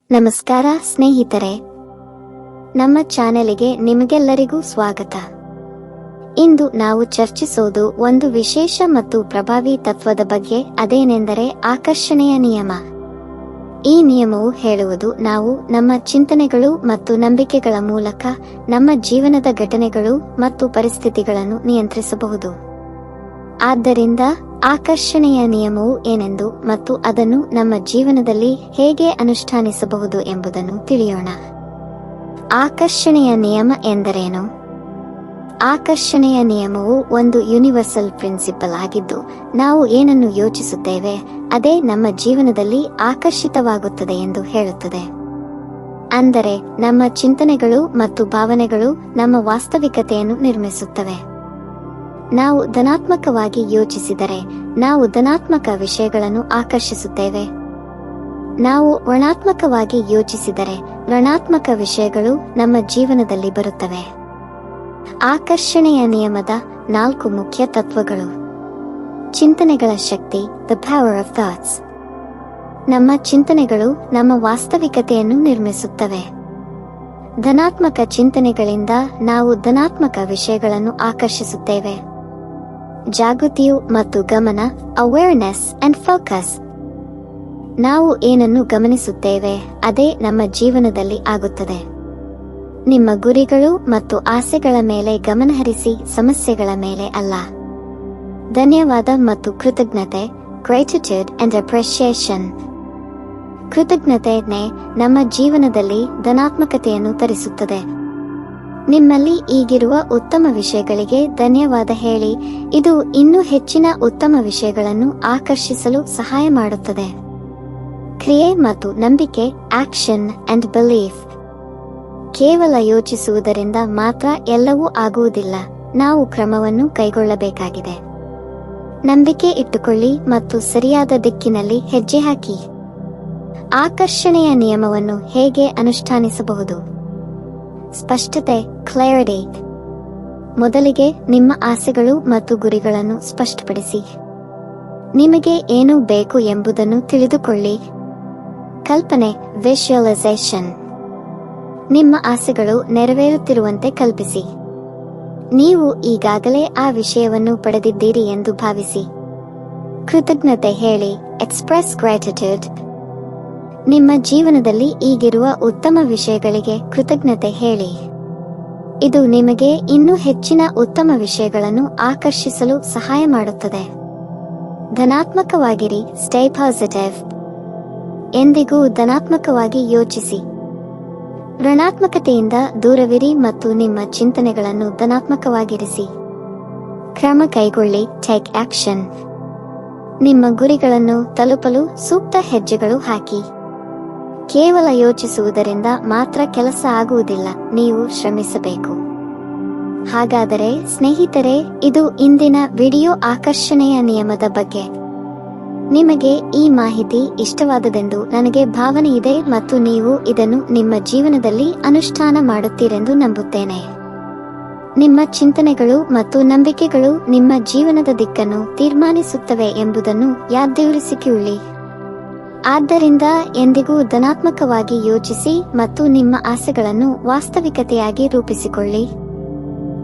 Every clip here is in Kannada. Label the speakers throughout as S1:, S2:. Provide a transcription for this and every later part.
S1: ನಮಸ್ಕಾರ ಸ್ನೇಹಿತರೆ, ನಮ್ಮ ಚಾನೆಲಿಗೆ ನಿಮಗೆಲ್ಲರಿಗೂ ಸ್ವಾಗತ. ಇಂದು ನಾವು ಚರ್ಚಿಸೋದು ಒಂದು ವಿಶೇಷ ಮತ್ತು ಪ್ರಭಾವಿ ತತ್ವದ ಬಗ್ಗೆ, ಅದೇನೆಂದರೆ ಆಕರ್ಷಣೆಯ ನಿಯಮ. ಈ ನಿಯಮವು ಹೇಳುವುದು ನಾವು ನಮ್ಮ ಚಿಂತನೆಗಳು ಮತ್ತು ನಂಬಿಕೆಗಳ ಮೂಲಕ ನಮ್ಮ ಜೀವನದ ಘಟನೆಗಳು ಮತ್ತು ಪರಿಸ್ಥಿತಿಗಳನ್ನು ನಿಯಂತ್ರಿಸಬಹುದು. ಆದ್ದರಿಂದ ಆಕರ್ಷಣೆಯ ನಿಯಮವು ಏನೆಂದು ಮತ್ತು ಅದನ್ನು ನಮ್ಮ ಜೀವನದಲ್ಲಿ ಹೇಗೆ ಅನುಷ್ಠಾನಿಸಬಹುದು ಎಂಬುದನ್ನು ತಿಳಿಯೋಣ. ಆಕರ್ಷಣೆಯ ನಿಯಮ ಎಂದರೇನು? ಆಕರ್ಷಣೆಯ ನಿಯಮವು ಒಂದು ಯೂನಿವರ್ಸಲ್ ಪ್ರಿನ್ಸಿಪಲ್ ಆಗಿದ್ದು, ನಾವು ಏನನ್ನು ಯೋಚಿಸುತ್ತೇವೆ ಅದೇ ನಮ್ಮ ಜೀವನದಲ್ಲಿ ಆಕರ್ಷಿತವಾಗುತ್ತದೆ ಎಂದು ಹೇಳುತ್ತದೆ. ಅಂದರೆ ನಮ್ಮ ಚಿಂತನೆಗಳು ಮತ್ತು ಭಾವನೆಗಳು ನಮ್ಮ ವಾಸ್ತವಿಕತೆಯನ್ನು ನಿರ್ಮಿಸುತ್ತವೆ. ನಾವು ಧನಾತ್ಮಕವಾಗಿ ಯೋಚಿಸಿದರೆ ನಾವು ಧನಾತ್ಮಕ ವಿಷಯಗಳನ್ನು ಆಕರ್ಷಿಸುತ್ತೇವೆ. ನಾವು ಋಣಾತ್ಮಕವಾಗಿ ಯೋಚಿಸಿದರೆ ಋಣಾತ್ಮಕ ವಿಷಯಗಳು ನಮ್ಮ ಜೀವನದಲ್ಲಿ ಬರುತ್ತವೆ. ಆಕರ್ಷಣೆಯ ನಿಯಮದ 4 ಮುಖ್ಯ ತತ್ವಗಳು. ಚಿಂತನೆಗಳ ಶಕ್ತಿ, ದ ಪವರ್ ಆಫ್ ಥಾಟ್ಸ್. ನಮ್ಮ ಚಿಂತನೆಗಳು ನಮ್ಮ ವಾಸ್ತವಿಕತೆಯನ್ನು ನಿರ್ಮಿಸುತ್ತವೆ. ಧನಾತ್ಮಕ ಚಿಂತನೆಗಳಿಂದ ನಾವು ಧನಾತ್ಮಕ ವಿಷಯಗಳನ್ನು ಆಕರ್ಷಿಸುತ್ತೇವೆ. ಜಾಗೃತಿಯು ಮತ್ತು ಗಮನ, ಅವೇರ್ನೆಸ್ ಅಂಡ್ ಫೋಕಸ್. ನಾವು ಏನನ್ನು ಗಮನಿಸುತ್ತೇವೆ ಅದೇ ನಮ್ಮ ಜೀವನದಲ್ಲಿ ಆಗುತ್ತದೆ. ನಿಮ್ಮ ಗುರಿಗಳು ಮತ್ತು ಆಸೆಗಳ ಮೇಲೆ ಗಮನಹರಿಸಿ, ಸಮಸ್ಯೆಗಳ ಮೇಲೆ ಅಲ್ಲ. ಧನ್ಯವಾದ ಮತ್ತು ಕೃತಜ್ಞತೆ, ಗ್ರೇಟಿಟ್ಯೂಡ್ ಅಂಡ್ ಅಪ್ರಿಸಿಯೇಷನ್. ಕೃತಜ್ಞತೆಯೇ ನಮ್ಮ ಜೀವನದಲ್ಲಿ ಧನಾತ್ಮಕತೆಯನ್ನು ತರಿಸುತ್ತದೆ. ನಿಮ್ಮಲ್ಲಿ ಈಗಿರುವ ಉತ್ತಮ ವಿಷಯಗಳಿಗೆ ಧನ್ಯವಾದ ಹೇಳಿ, ಇದು ಇನ್ನೂ ಹೆಚ್ಚಿನ ಉತ್ತಮ ವಿಷಯಗಳನ್ನು ಆಕರ್ಷಿಸಲು ಸಹಾಯ ಮಾಡುತ್ತದೆ. ಕ್ರಿಯೆ ಮತ್ತು ನಂಬಿಕೆ, ಆಕ್ಷನ್ ಅಂಡ್ ಬಿಲೀಫ್. ಕೇವಲ ಯೋಚಿಸುವುದರಿಂದ ಮಾತ್ರ ಎಲ್ಲವೂ ಆಗುವುದಿಲ್ಲ, ನಾವು ಕ್ರಮವನ್ನು ಕೈಗೊಳ್ಳಬೇಕಾಗಿದೆ. ನಂಬಿಕೆ ಇಟ್ಟುಕೊಳ್ಳಿ ಮತ್ತು ಸರಿಯಾದ ದಿಕ್ಕಿನಲ್ಲಿ ಹೆಜ್ಜೆ ಹಾಕಿ. ಆಕರ್ಷಣೆಯ ನಿಯಮವನ್ನು ಹೇಗೆ ಅನುಷ್ಠಾನಿಸಬಹುದು? ಸ್ಪಷ್ಟತೆ, ಕ್ಲಾರಿಟಿ. ಮೊದಲಿಗೆ ನಿಮ್ಮ ಆಸೆಗಳು ಮತ್ತು ಗುರಿಗಳನ್ನು ಸ್ಪಷ್ಟಪಡಿಸಿ. ನಿಮಗೆ ಏನು ಬೇಕು ಎಂಬುದನ್ನು ತಿಳಿದುಕೊಳ್ಳಿ. ಕಲ್ಪನೆ, ವಿಜುವಲೈಸೇಷನ್. ನಿಮ್ಮ ಆಸೆಗಳು ನೆರವೇರುತ್ತಿರುವಂತೆ ಕಲ್ಪಿಸಿ. ನೀವು ಈಗಾಗಲೇ ಆ ವಿಷಯವನ್ನು ಪಡೆದಿದ್ದೀರಿ ಎಂದು ಭಾವಿಸಿ. ಕೃತಜ್ಞತೆ ಹೇಳಿ, ಎಕ್ಸ್ಪ್ರೆಸ್ ಗ್ರಾಟಿಟ್ಯೂಡ್. ನಿಮ್ಮ ಜೀವನದಲ್ಲಿ ಈಗಿರುವ ಉತ್ತಮ ವಿಷಯಗಳಿಗೆ ಕೃತಜ್ಞತೆ ಹೇಳಿ. ಇದು ನಿಮಗೆ ಇನ್ನೂ ಹೆಚ್ಚಿನ ಉತ್ತಮ ವಿಷಯಗಳನ್ನು ಆಕರ್ಷಿಸಲು ಸಹಾಯ ಮಾಡುತ್ತದೆ. ಧನಾತ್ಮಕವಾಗಿರಿ, ಸ್ಟೇ ಪಾಸಿಟಿವ್. ಎಂದಿಗೂ ಧನಾತ್ಮಕವಾಗಿ ಯೋಚಿಸಿ. ಋಣಾತ್ಮಕತೆಯಿಂದ ದೂರವಿರಿ ಮತ್ತು ನಿಮ್ಮ ಚಿಂತನೆಗಳನ್ನು ಧನಾತ್ಮಕವಾಗಿರಿಸಿ. ಕ್ರಮ ಕೈಗೊಳ್ಳಿ, ಟೇಕ್ ಆಕ್ಷನ್. ನಿಮ್ಮ ಗುರಿಗಳನ್ನು ತಲುಪಲು ಸೂಕ್ತ ಹೆಜ್ಜೆಗಳು ಹಾಕಿ. ಕೇವಲ ಯೋಚಿಸುವುದರಿಂದ ಮಾತ್ರ ಕೆಲಸ ಆಗುವುದಿಲ್ಲ, ನೀವು ಶ್ರಮಿಸಬೇಕು. ಹಾಗಾದರೆ ಸ್ನೇಹಿತರೆ, ಇದು ಇಂದಿನ ವಿಡಿಯೋ ಆಕರ್ಷಣೆಯ ನಿಯಮದ ಬಗ್ಗೆ. ನಿಮಗೆ ಈ ಮಾಹಿತಿ ಇಷ್ಟವಾದದೆಂದು ನನಗೆ ಭಾವನೆ ಇದೆ ಮತ್ತು ನೀವು ಇದನ್ನು ನಿಮ್ಮ ಜೀವನದಲ್ಲಿ ಅನುಷ್ಠಾನ ಮಾಡುತ್ತೀರೆಂದು ನಂಬುತ್ತೇನೆ. ನಿಮ್ಮ ಚಿಂತನೆಗಳು ಮತ್ತು ನಂಬಿಕೆಗಳು ನಿಮ್ಮ ಜೀವನದ ದಿಕ್ಕನ್ನು ತೀರ್ಮಾನಿಸುತ್ತವೆ ಎಂಬುದನ್ನು ಯಾದೃಚ್ಛಿಕಗೊಳ್ಳಿ. ಆದ್ದರಿಂದ ಎಂದಿಗೂ ಧನಾತ್ಮಕವಾಗಿ ಯೋಚಿಸಿ ಮತ್ತು ನಿಮ್ಮ ಆಸೆಗಳನ್ನು ವಾಸ್ತವಿಕತೆಯಾಗಿ ರೂಪಿಸಿಕೊಳ್ಳಿ.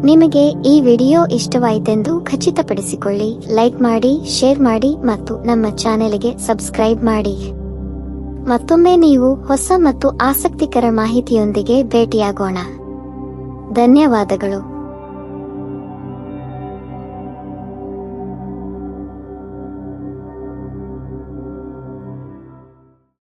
S1: ನಿಮಗೆ ಈ ವಿಡಿಯೋ ಇಷ್ಟವಾಯಿತೆಂದು ಖಚಿತಪಡಿಸಿಕೊಳ್ಳಿ. ಲೈಕ್ ಮಾಡಿ, ಶೇರ್ ಮಾಡಿ ಮತ್ತು ನಮ್ಮ ಚಾನೆಲ್ಗೆ ಸಬ್ಸ್ಕ್ರೈಬ್ ಮಾಡಿ. ಮತ್ತೊಮ್ಮೆ ನೀವು ಹೊಸ ಮತ್ತು ಆಸಕ್ತಿಕರ ಮಾಹಿತಿಯೊಂದಿಗೆ ಭೇಟಿಯಾಗೋಣ. ಧನ್ಯವಾದಗಳು.